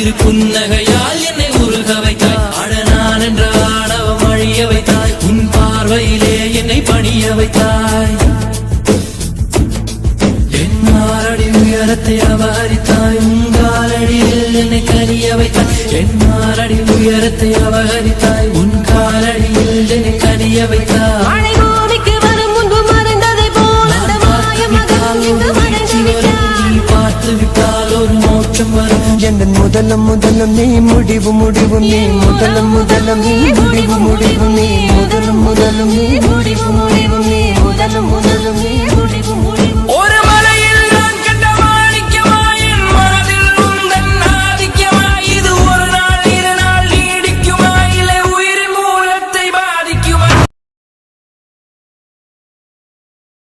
சிறு புன்னகையால் என்னை உருக வைத்தாய் அடனான் என்ற ஆணவம் அழிய வைத்தாய் உன் பார்வையிலே என்னை பணிய வைத்தாய் என் மாரடி உயரத்தை அபகரித்தாய் உன் காலடியில் என்னை கனிய வைத்தாய் என் மாரடி உயரத்தை அபகரித்தாய் உன் காலடியில் என்னை கனிய வைத்தாய் முதலம் முதலம் நீ முடிவு முடிவு நீ முதலம் முதலம் நீ முடிவு முடிவு நீ முதலம் முதலம் நீ முடிவு முடிவு நீ